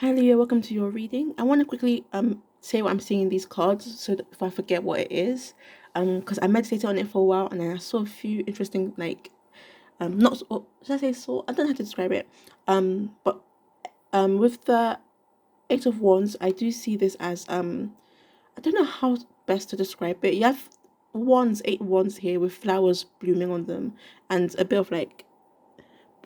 Hi Leah, welcome to your reading. I want to quickly say what I'm seeing in these cards so that if I forget what it is, because I meditated on it for a while and then I saw a few interesting not should I say saw I don't know how to describe it but with the Eight of Wands I do see this as I don't know how best to describe it. You have wands, eight wands here with flowers blooming on them and a bit of like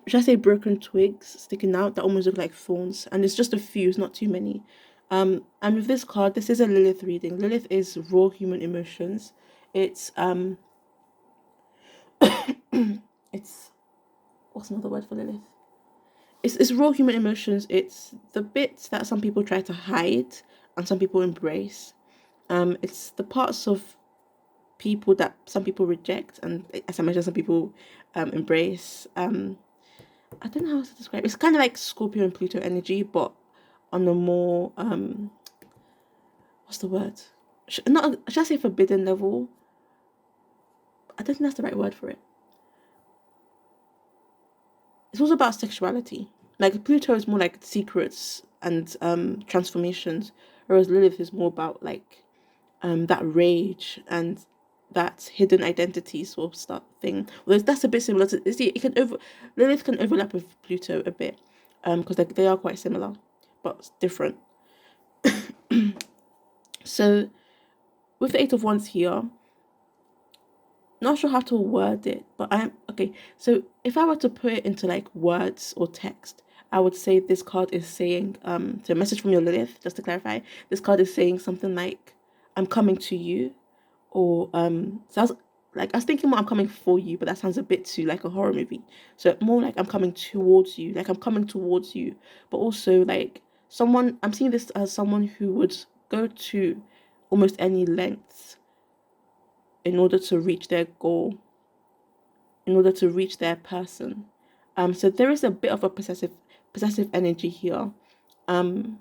should I say broken twigs sticking out that almost look like thorns, and it's just a few, it's not too many. And with this card, this is a Lilith reading. Lilith is raw human emotions. It's it's what's another word for Lilith? It's raw human emotions. It's the bits that some people try to hide and some people embrace. It's the parts of people that some people reject and, as I mentioned, some people embrace. I don't know how to describe it. It's kind of like Scorpio and Pluto energy, but on a more what's the word? Not should I say forbidden level? I don't think that's the right word for it. It's also about sexuality. Like Pluto is more like secrets and transformations, whereas Lilith is more about like that rage and that hidden identity sort of stuff thing. Well, that's a bit similar to see it can over Lilith can overlap with Pluto a bit, because they are quite similar, but different. So with the Eight of Wands here, not sure how to word it, but I'm okay. So if I were to put it into like words or text, I would say this card is saying, so a message from your Lilith, just to clarify, this card is saying something like, I'm coming to you, or so I was thinking more I'm coming for you, but that sounds a bit too like a horror movie. So more like I'm coming towards you, like I'm coming towards you, but also like someone, I'm seeing this as someone who would go to almost any lengths in order to reach their goal, in order to reach their person. So there is a bit of a possessive energy here. Um,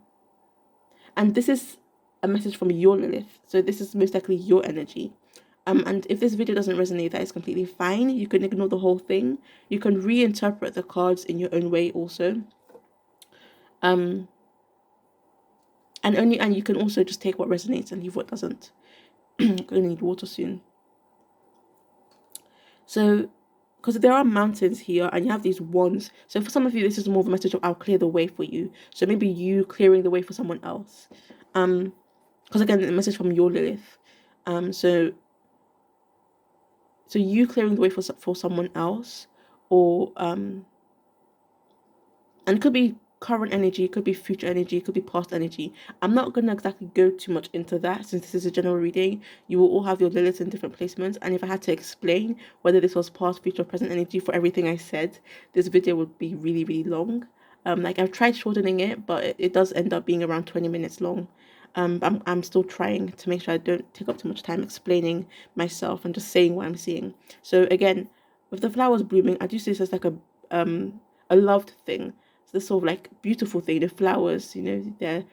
and this is a message from your Lilith. So this is most likely your energy. And if this video doesn't resonate, that is completely fine. You can ignore the whole thing. You can reinterpret the cards in your own way also. Um, and you can also just take what resonates and leave what doesn't. Gonna need water soon. So, because there are mountains here and you have these wands. So for some of you, this is more of a message of I'll clear the way for you. So maybe you clearing the way for someone else. Because again, the message from your Lilith. So you clearing the way for someone else, or and it could be current energy, it could be future energy, it could be past energy. I'm not going to exactly go too much into that since this is a general reading. You will all have your Lilith in different placements, and if I had to explain whether this was past, future, present energy for everything I said, this video would be really, really long. Like I've tried shortening it, but it does end up being around 20 minutes long. I'm still trying to make sure I don't take up too much time explaining myself and just saying what I'm seeing. So again, with the flowers blooming, I do see this as like a loved thing. So this sort of like beautiful thing, the flowers, they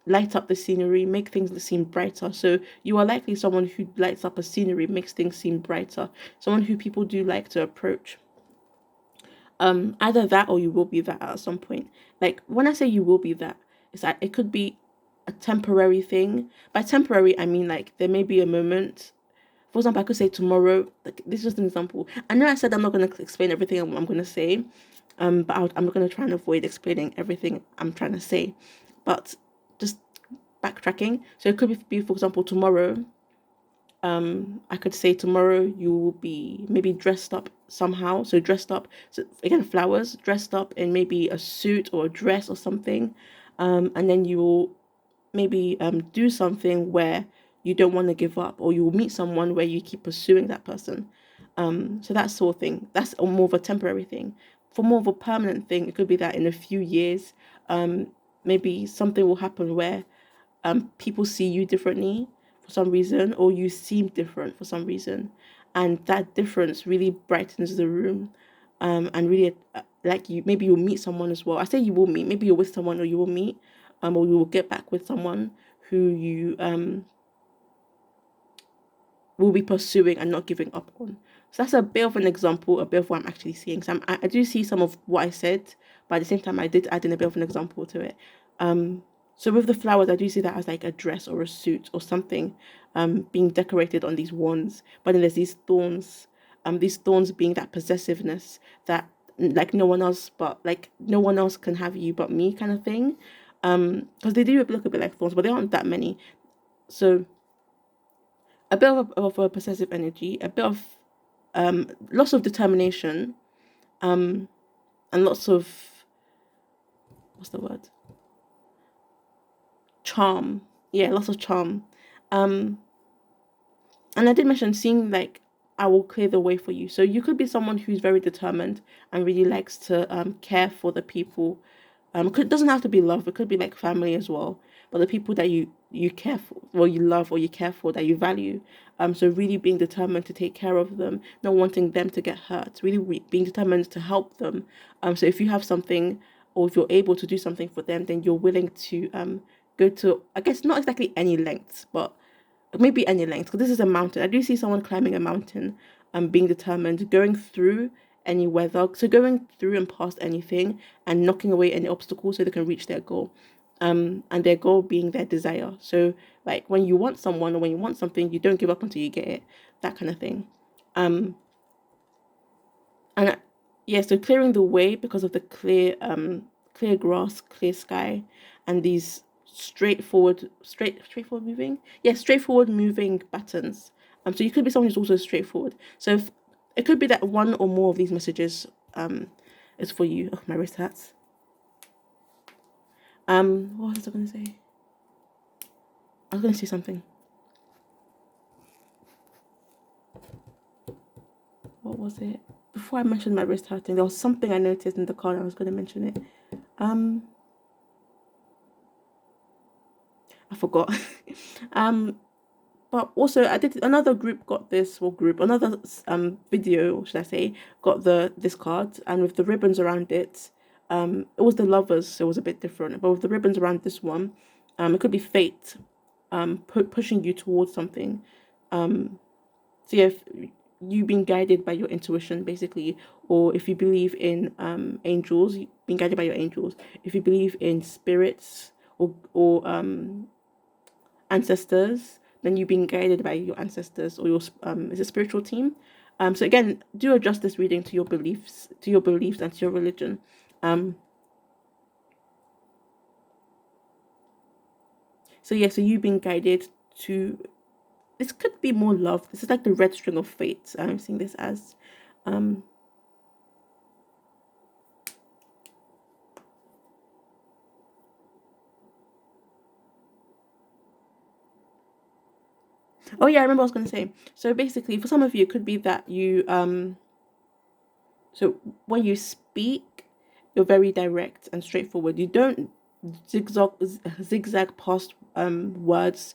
light up the scenery, make things seem brighter. So you are likely someone who lights up a scenery, makes things seem brighter. Someone who people do like to approach. Either that or you will be that at some point. Like when I say you will be that, it's like it could be a temporary thing. By temporary, I mean like there may be a moment. For example, I could say tomorrow. Like this is just an example. I know I said I'm not going to explain everything I'm going to say, but I'm going to try and avoid explaining everything I'm trying to say. But just backtracking. So it could be for example, tomorrow. I could say tomorrow you will be maybe dressed up somehow. So dressed up, so again, flowers, dressed up in maybe a suit or a dress or something. And then you will maybe do something where you don't want to give up, or you will meet someone where you keep pursuing that person. So that sort of thing. That's more of a temporary thing. For more of a permanent thing, it could be that in a few years, maybe something will happen where people see you differently for some reason, or you seem different for some reason, and that difference really brightens the room, and really like you maybe you'll meet someone as well. I say you will meet, maybe you're with someone or you will meet, or you will get back with someone who you will be pursuing and not giving up on. So that's a bit of an example, a bit of what I'm actually seeing. So I do see some of what I said, but at the same time, I did add in a bit of an example to it. So with the flowers, I do see that as like a dress or a suit or something being decorated on these wands. But then there's these thorns being that possessiveness that like no one else can have you but me kind of thing. Because they do look a bit like thorns, but they aren't that many. So a bit of a possessive energy, a bit of lots of determination, and lots of, what's the word? Charm. Yeah, lots of charm. Um, and I did mention seeing like I will clear the way for you. So you could be someone who's very determined and really likes to care for the people. It doesn't have to be love. It could be like family as well. But the people that you care for, or you love, or you care for, that you value. So really being determined to take care of them, not wanting them to get hurt. Really being determined to help them. So if you have something, or if you're able to do something for them, then you're willing to go to, I guess, not exactly any lengths, but maybe any length, because this is a mountain. I do see someone climbing a mountain and being determined, going through any weather, so going through and past anything and knocking away any obstacles so they can reach their goal. And their goal being their desire. So like when you want someone or when you want something, you don't give up until you get it, that kind of thing. Um and yeah, so clearing the way because of the clear grass, clear sky, and these straightforward moving, yeah, straightforward moving patterns. So you could be someone who's also straightforward. So if, it could be that one or more of these messages is for you. Oh, my wrist hurts. What was I gonna say? I was gonna say something. What was it? Before I mentioned my wrist hurting, there was something I noticed in the car and I was gonna mention it. I forgot. um but also I did, another group got this, or group, another video, should I say, got this card, and with the ribbons around it, it was the lovers, so it was a bit different, but with the ribbons around this one, it could be fate pushing you towards something. So yeah, if you being guided by your intuition basically, or if you believe in angels, being guided by your angels, if you believe in spirits or ancestors, then you being guided by your ancestors or your is a spiritual team. So again, do adjust this reading to your beliefs, and to your religion. So yeah, so you being guided to, this could be more love. This is like the red string of fate. I'm seeing this as oh yeah, I remember what I was gonna say. So basically for some of you it could be that you so when you speak, you're very direct and straightforward. You don't zigzag past words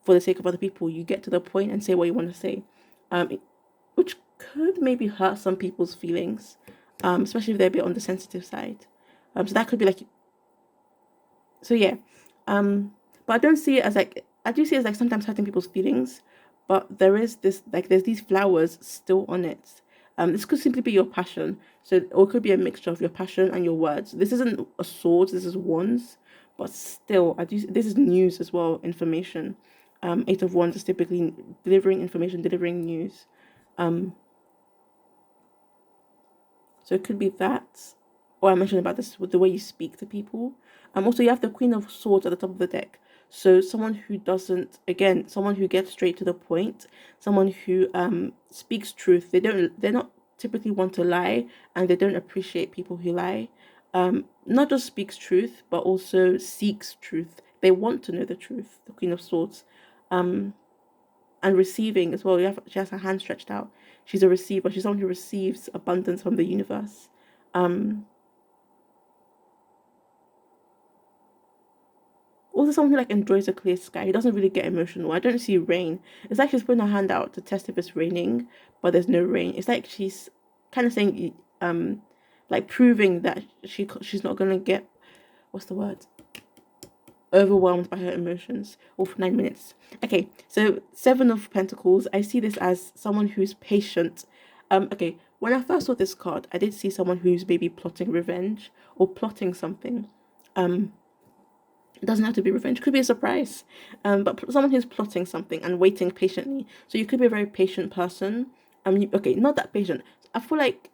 for the sake of other people. You get to the point and say what you want to say, which could maybe hurt some people's feelings, especially if they're a bit on the sensitive side. So that could be like, so yeah, but I don't see it as like, I do see it as like sometimes hurting people's feelings, but there is this, like there's these flowers still on it. This could simply be your passion. So, or it could be a mixture of your passion and your words. This isn't a sword. This is wands, but still, I do. This is news as well, information. Eight of Wands is typically delivering information, delivering news. So it could be that, or I mentioned about this with the way you speak to people. Also you have the Queen of Swords at the top of the deck. So someone who doesn't, again, someone who gets straight to the point, someone who speaks truth. They're not typically want to lie, and they don't appreciate people who lie. Not just speaks truth, but also seeks truth. They want to know the truth. The Queen of Swords. And receiving as well. She has her hand stretched out. She's a receiver. She's someone who receives abundance from the universe. Also someone who like enjoys a clear sky. He doesn't really get emotional. I don't see rain. It's like she's putting her hand out to test if it's raining, but there's no rain. It's like she's kind of saying, like proving that she's not gonna get, what's the word? Overwhelmed by her emotions. Or for 9 minutes. Okay, so Seven of Pentacles. I see this as someone who's patient. Okay, when I first saw this card, I did see someone who's maybe plotting revenge or plotting something. It doesn't have to be revenge. It could be a surprise. But someone who's plotting something and waiting patiently. So you could be a very patient person. Okay, not that patient. I feel like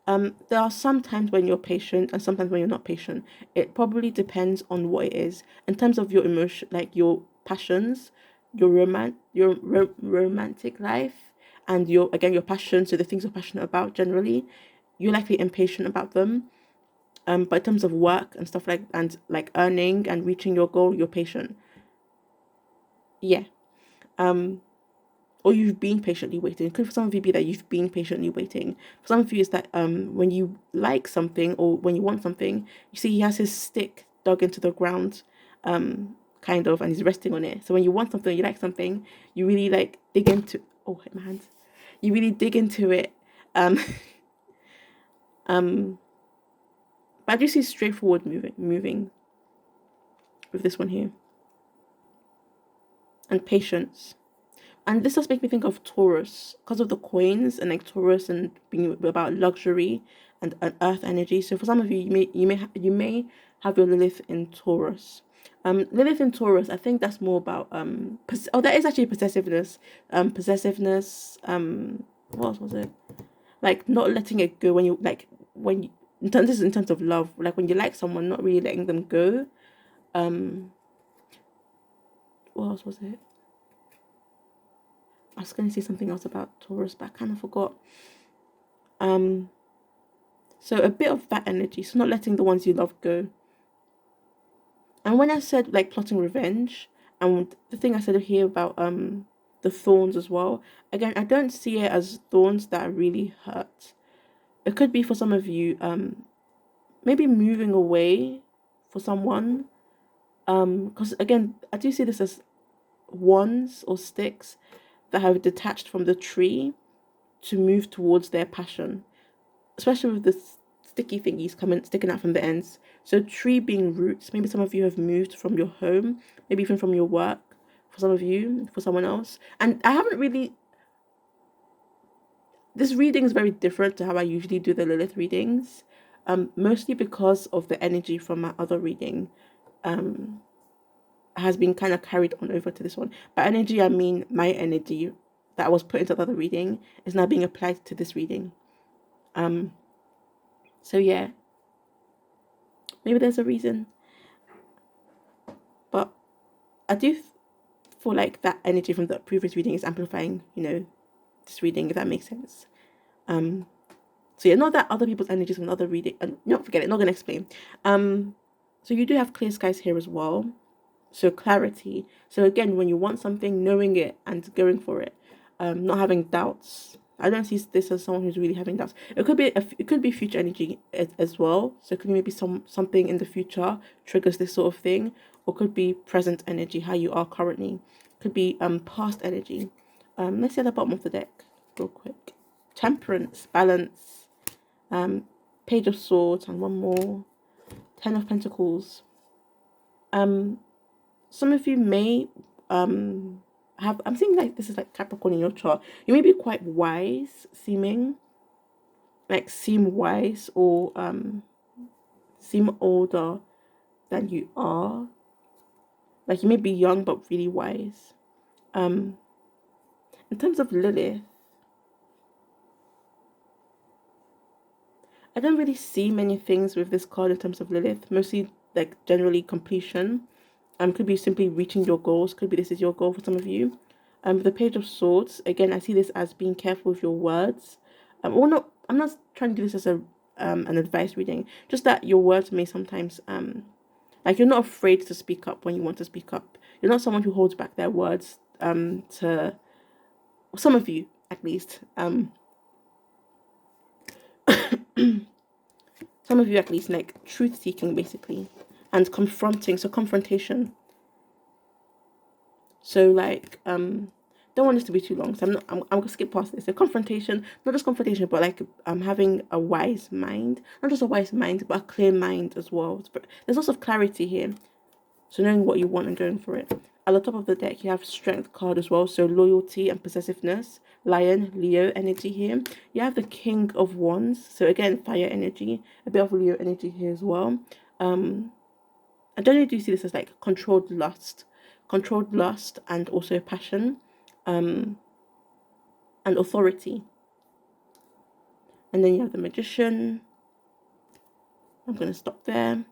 there are some times when you're patient and sometimes when you're not patient. It probably depends on what it is. In terms of your emotion, like your passions, your romantic life, and your passion, so the things you're passionate about generally, you're likely impatient about them. But in terms of work and stuff like earning and reaching your goal, you're patient. Yeah. Um, or you've been patiently waiting. It could for some of you be that you've been patiently waiting. For some of you, it's that when you like something or when you want something, you see he has his stick dug into the ground, kind of, and he's resting on it. So when you want something, you like something, you really like dig into. Oh, hit my hands. You really dig into it. Um, um, but I do see straightforward moving with this one here, and patience. And this does make me think of Taurus because of the coins and like Taurus and being about luxury and earth energy. So for some of you, you may have your Lilith in Taurus. Lilith in Taurus, I think that's more about that is actually possessiveness. Possessiveness. What else was it? Like not letting it go when you like when you, this is in terms of love. Like when you like someone, not really letting them go. What else was it? I was going to say something else about Taurus, but I kind of forgot. So a bit of that energy, so not letting the ones you love go. And when I said like plotting revenge, and the thing I said here about the thorns as well, again, I don't see it as thorns that really hurt. It could be for some of you, maybe moving away for someone. Because again, I do see this as wands or sticks that have detached from the tree to move towards their passion, especially with the sticky thingies sticking out from the ends. So tree being roots. Maybe some of you have moved from your home, maybe even from your work. For some of you, for someone else, and I haven't really. This reading is very different to how I usually do the Lilith readings, mostly because of the energy from my other reading. Has been kind of carried on over to this one. By energy, I mean my energy that was put into the other reading is now being applied to this reading. So yeah, maybe there's a reason, but I do feel like that energy from the previous reading is amplifying, this reading, if that makes sense. So yeah, not that other people's energies from another reading, not forget it, not gonna explain. So you do have clear skies here as well. So clarity. So again, when you want something, knowing it and going for it, not having doubts. I don't see this as someone who's really having doubts. It could be future energy as well. So it could be maybe something in the future triggers this sort of thing, or could be present energy, how you are currently. Could be past energy. Let's see at the bottom of the deck real quick. Temperance, balance, Page of Swords, and one more. Ten of Pentacles. Some of you may have, I'm thinking like this is like Capricorn in your chart. You may be quite wise seeming, like seem wise, or seem older than you are. Like you may be young but really wise. In terms of Lilith, I don't really see many things with this card in terms of Lilith. Mostly like generally completion. Could be simply reaching your goals. Could be this is your goal for some of you. The Page of Swords, again, I see this as being careful with your words. Or not, I'm not trying to do this as an advice reading. Just that your words may sometimes like you're not afraid to speak up when you want to speak up. You're not someone who holds back their words. To some of you at least. Some of you at least like truth seeking basically, and confronting. So confrontation. So like don't want this to be too long, so I'm gonna skip past this. So confrontation, not just confrontation, but like having a wise mind, not just a wise mind, but a clear mind as well. There's lots of clarity here, so knowing what you want and going for it. At the top of the deck, you have Strength card as well, so loyalty and possessiveness. Lion, Leo energy here. You have the King of Wands, so again fire energy, a bit of Leo energy here as well. I generally do see this as like controlled lust, and also passion, and authority. And then you have the Magician. I'm going to stop there.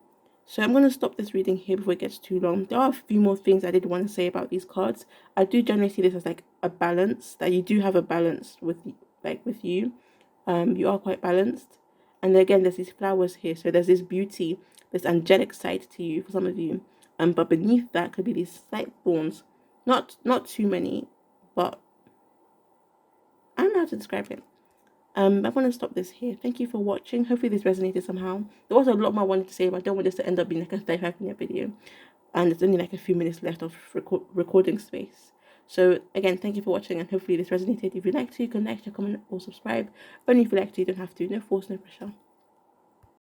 So I'm going to stop this reading here before it gets too long. There are a few more things I did want to say about these cards. I do generally see this as like a balance, that you do have a balance with you. You are quite balanced. And again, there's these flowers here. So there's this beauty, this angelic side to you for some of you. But beneath that could be these slight thorns. Not too many, but I don't know how to describe it. I'm going to stop this here. Thank you for watching. Hopefully this resonated somehow. There was a lot more I wanted to say, but I don't want this to end up being like a 35-minute video. And there's only like a few minutes left of recording space. So again, thank you for watching, and hopefully this resonated. If you'd like to, you can like, comment, or subscribe. Only if you like to, you don't have to. No force, no pressure.